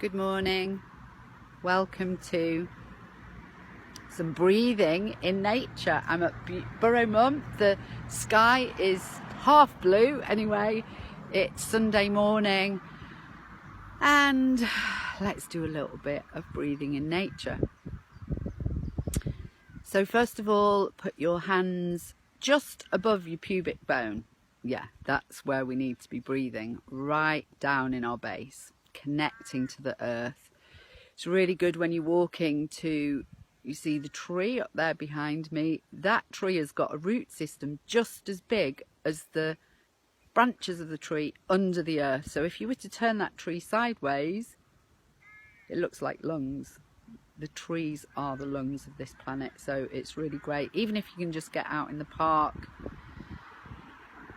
Good morning. Welcome to some breathing in nature. I'm at Borough Mump. The sky is half blue anyway. It's Sunday morning and let's do a little bit of breathing in nature. So first of all, put your hands just above your pubic bone. Yeah, that's where we need to be breathing, right down in our base, connecting to the earth. It's really good when you're walking to, you see the tree up there behind me. That tree has got a root system just as big as the branches of the tree under the earth. So if you were to turn that tree sideways, it looks like lungs. The trees are the lungs of this planet, so it's really great. Even if you can just get out in the park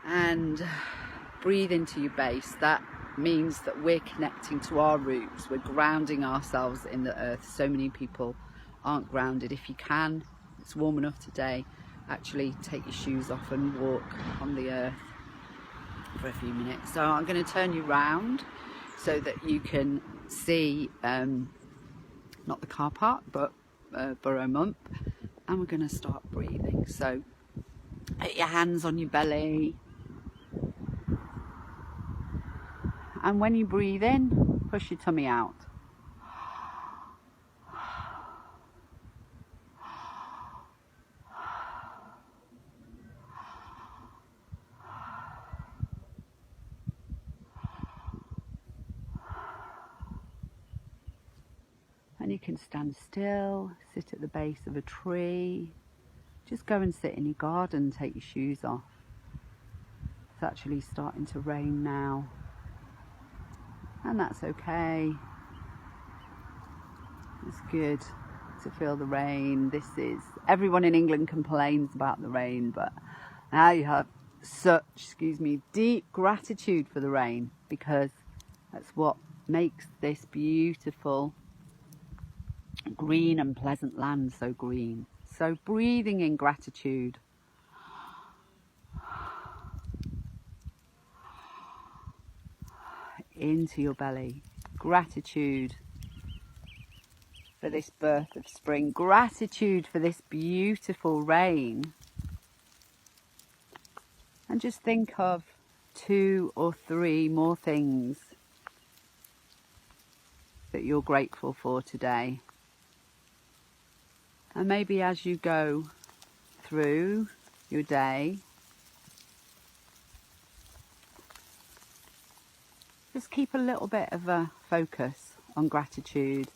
and breathe into your base, that means that we're connecting to our roots. We're grounding ourselves in the earth. So many people aren't grounded. If you can, it's warm enough today, actually take your shoes off and walk on the earth for a few minutes. So I'm going to turn you round so that you can see not the car park, but Borough Mump, and we're going to start breathing. So put your hands on your belly, and when you breathe in, push your tummy out. And you can stand still, sit at the base of a tree, just go and sit in your garden, take your shoes off. It's actually starting to rain now, and that's okay. It's good to feel the rain. Everyone in England complains about the rain, but now you have such, deep gratitude for the rain, because that's what makes this beautiful green and pleasant land so green. So breathing in gratitude. Into your belly. Gratitude for this birth of spring. Gratitude for this beautiful rain. And just think of 2 or 3 more things that you're grateful for today. And maybe as you go through your day, just keep a little bit of a focus on gratitude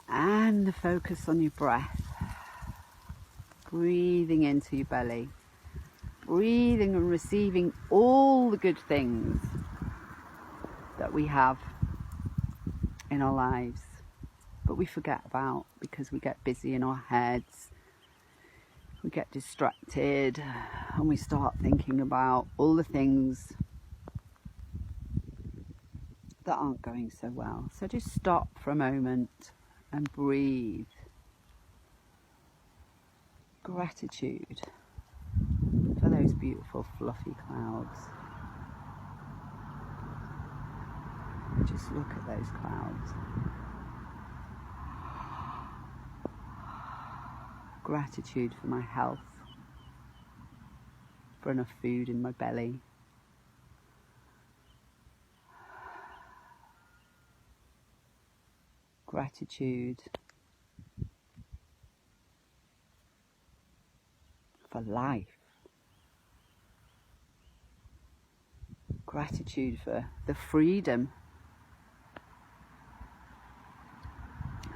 and the focus on your breath. Breathing into your belly, breathing and receiving all the good things that we have in our lives, but we forget about because we get busy in our heads, we get distracted, and we start thinking about all the things that aren't going so well. So just stop for a moment and breathe. Gratitude for those beautiful fluffy clouds. Just look at those clouds. Gratitude for my health, for enough food in my belly. Gratitude for life. Gratitude for the freedom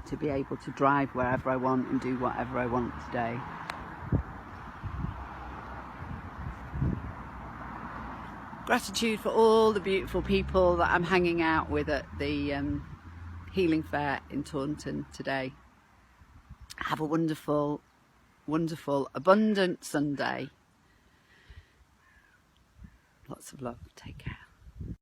to be able to drive wherever I want and do whatever I want today. Gratitude for all the beautiful people that I'm hanging out with at the Healing Fair in Taunton today. Have a wonderful, wonderful, abundant Sunday. Lots of love. Take care.